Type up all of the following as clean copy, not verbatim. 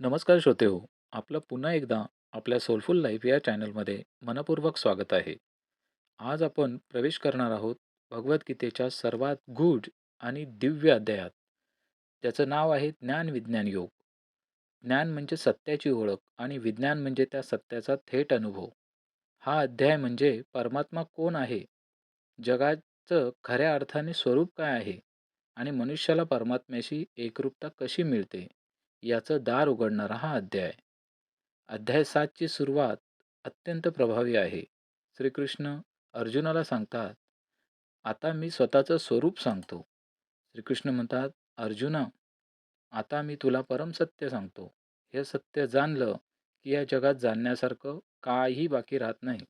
नमस्कार श्रोते हो. आपलं पुन्हा एकदा आपल्या सोलफुल लाईफ या चॅनलमध्ये मनपूर्वक स्वागत आहे. आज आपण प्रवेश करणार आहोत भगवद्गीतेच्या सर्वात गूढ आणि दिव्य अध्यायात. त्याचं नाव आहे ज्ञान विज्ञान योग. ज्ञान म्हणजे सत्याची ओळख आणि विज्ञान म्हणजे त्या सत्याचा थेट अनुभव. हा अध्याय म्हणजे परमात्मा कोण आहे, जगाचं खऱ्या अर्थाने स्वरूप काय आहे आणि मनुष्याला परमात्म्याशी एकरूपता कशी मिळते याचं दार उघडणारा हा अध्याय. अध्याय 7 ची सुरुवात अत्यंत प्रभावी आहे. श्रीकृष्ण अर्जुनाला सांगतात, "आता मी स्वतःचं स्वरूप सांगतो." श्रीकृष्ण म्हणतात, "अर्जुना, आता मी तुला परमसत्य सांगतो. हे सत्य जाणलं की या जगात जाणण्यासारखं काही बाकी राहत नाही."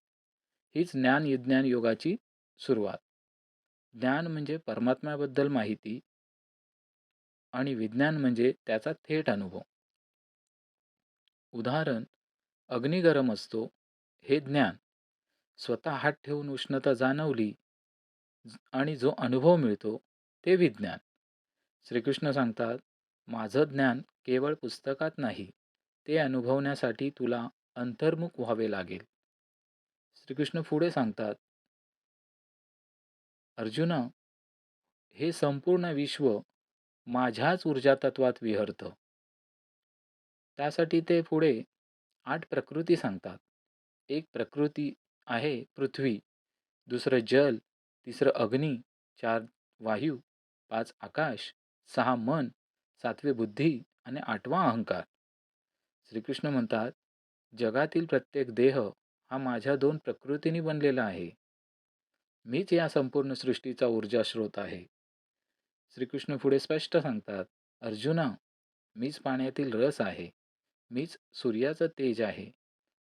हीच ज्ञान विज्ञान योगाची सुरुवात. ज्ञान म्हणजे परमात्म्याबद्दल माहिती आणि विज्ञान म्हणजे त्याचा थेट अनुभव. उदाहरण, अग्नी गरम असतो हे ज्ञान. स्वतः हात ठेवून उष्णता जाणवली आणि जो अनुभव मिळतो ते विज्ञान. श्रीकृष्ण सांगतात, माझं ज्ञान केवळ पुस्तकात नाही, ते अनुभवण्यासाठी तुला अंतर्मुख व्हावे लागेल. श्रीकृष्ण पुढे सांगतात, अर्जुना, हे संपूर्ण विश्व माझ्याच ऊर्जा तत्वात विहरतं. त्यासाठी ते पुढे 8 प्रकृती सांगतात. एक प्रकृती आहे पृथ्वी, दुसरं जल, तिसरं अग्नी, 4 वायू, 5 आकाश, 6 मन, 7वे बुद्धी आणि 8वा अहंकार. श्रीकृष्ण म्हणतात, जगातील प्रत्येक देह हा माझ्या 2 प्रकृतींनी बनलेला आहे. मीच या संपूर्ण सृष्टीचा ऊर्जा स्रोत आहे. श्रीकृष्ण पुढे स्पष्ट सांगतात, अर्जुना, मीच पाण्यातील रस आहे. मीच सूर्याचं तेज आहे.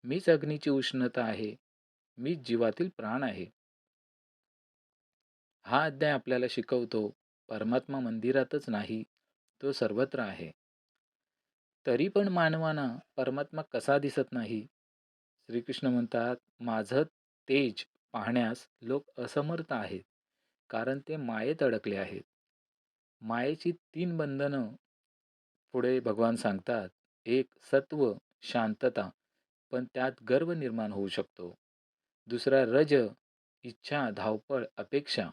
मीच अग्नीची उष्णता आहे. मीच जीवातील प्राण आहे. हा अध्याय आपल्याला शिकवतो, परमात्मा मंदिरातच नाही, तो सर्वत्र आहे. तरी पण मानवांना परमात्मा कसा दिसत नाही? श्रीकृष्ण म्हणतात, माझं तेज पाहण्यास लोक असमर्थ आहेत, कारण ते मायेत अडकले आहेत. मायेची 3 बंधनं पुढे भगवान सांगतात. एक सत्व, शांतता, पण त्यात गर्व निर्माण होऊ शकतो. दुसरा रज, इच्छा, धावपळ, अपेक्षा.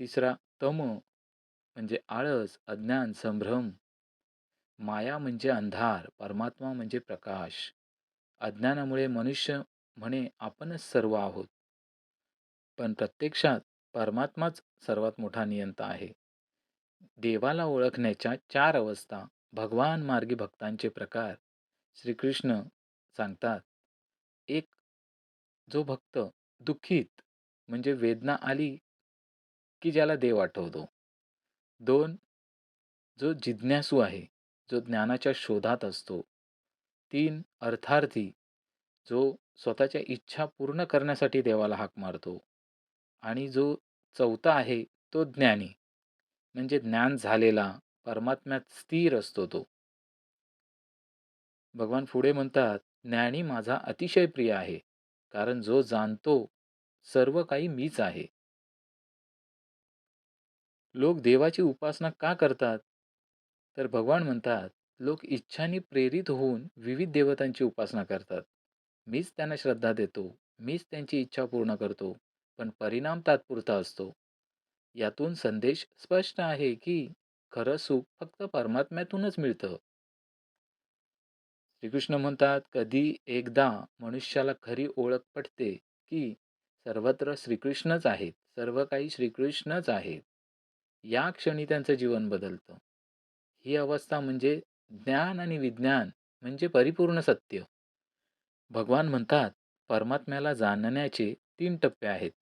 तिसरा तम, म्हणजे आळस, अज्ञान, संभ्रम. माया म्हणजे अंधार, परमात्मा म्हणजे प्रकाश. अज्ञानामुळे मनुष्य म्हणे आपणच सर्व आहोत. पण प्रत्यक्षात परमात्माच सर्वात मोठा नियंता आहे. देवाला ओळखण्याच्या 4 अवस्था, भगवान मार्गी भक्तांचे प्रकार. श्रीकृष्ण सांगतात, एक, जो भक्त दुःखित म्हणजे वेदना आली की ज्याला देव आठवतो. 2, जो जिज्ञासू आहे, जो ज्ञानाच्या शोधात असतो. 3, अर्थार्थी, जो स्वतःच्या इच्छा पूर्ण करण्यासाठी देवाला हाक मारतो. आणि जो चौथा आहे तो ज्ञानी, म्हणजे ज्ञान झालेला, परमात्म्यात स्थिर असतो तो. भगवान पुढे म्हणतात, ज्ञानी माझा अतिशय प्रिय आहे, कारण जो जाणतो सर्व काही मीच आहे. लोक देवाची उपासना का करतात? तर भगवान म्हणतात, लोक इच्छांनी प्रेरित होऊन विविध देवतांची उपासना करतात. मीच त्यांना श्रद्धा देतो, मीच त्यांची इच्छा पूर्ण करतो, पण परिणाम तात्पुरता असतो. यातून संदेश स्पष्ट आहे की खरं सुख फक्त परमात्म्यातूनच मिळतं. श्रीकृष्ण म्हणतात, कधी एकदा मनुष्याला खरी ओळख पटते की सर्वत्र श्रीकृष्णच आहेत, सर्व काही श्रीकृष्णच आहेत. या क्षणी त्यांचं जीवन बदलतं. ही अवस्था म्हणजे ज्ञान आणि विज्ञान म्हणजे परिपूर्ण सत्य. भगवान म्हणतात, परमात्म्याला जाणण्याचे 3 टप्पे आहेत.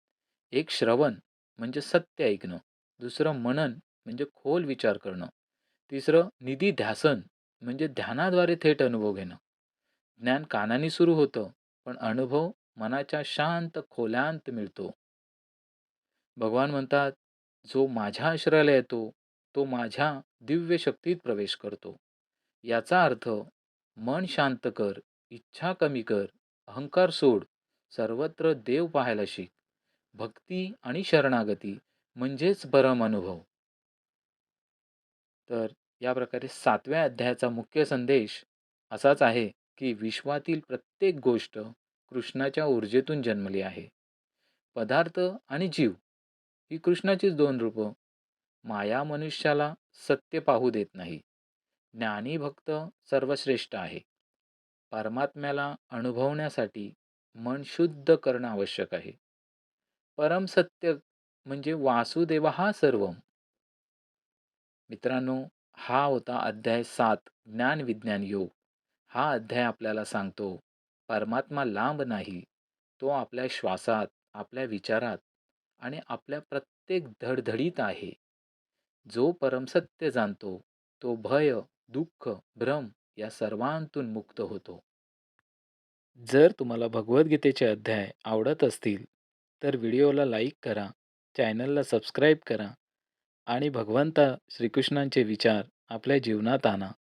एक श्रवण म्हणजे सत्य ऐकणं, दुसरं मनन म्हणजे खोल विचार करणं, तिसरं निधिध्यासन म्हणजे ध्यानाद्वारे थेट अनुभव घेणं. ज्ञान कानाने सुरू होतं, पण अनुभव मनाच्या शांत खोलांत मिळतो. भगवान म्हणतात, जो माझ्या आश्रयाला येतो, तो माझ्या दिव्य शक्तीत प्रवेश करतो. याचा अर्थ, मन शांत कर, इच्छा कमी कर, अहंकार सोड, सर्वत्र देव पाहायला शिक. भक्ती आणि शरणागती म्हणजेच परम अनुभव. तर या प्रकारे 7व्या अध्यायाचा मुख्य संदेश असाच आहे, की विश्वातील प्रत्येक गोष्ट कृष्णाच्या ऊर्जेतून जन्मली आहे. पदार्थ आणि जीव ही कृष्णाचीच दोन रूपं. माया मनुष्याला सत्य पाहू देत नाही. ज्ञानी भक्त सर्वश्रेष्ठ आहे. परमात्म्याला अनुभवण्यासाठी मन शुद्ध करणं आवश्यक आहे. परमसत्य म्हणजे वासुदेव हा सर्वम. मित्रांनो, हा होता अध्याय 7 ज्ञान विज्ञान योग. हा अध्याय आपल्याला सांगतो, परमात्मा लांब नाही. तो आपल्या श्वासात, आपल्या विचारात आणि आपल्या प्रत्येक धडधडीत आहे. जो परमसत्य जाणतो, तो भय, दुःख, भ्रम या सर्वांतून मुक्त होतो. जर तुम्हाला भगवद्गीतेचे अध्याय आवडत असतील, तर व्हिडिओला लाईक करा, चॅनलला सबस्क्राईब करा आणि भगवंता श्रीकृष्णांचे विचार आपल्या जीवनात आणा.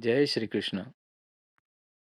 जय श्रीकृष्ण.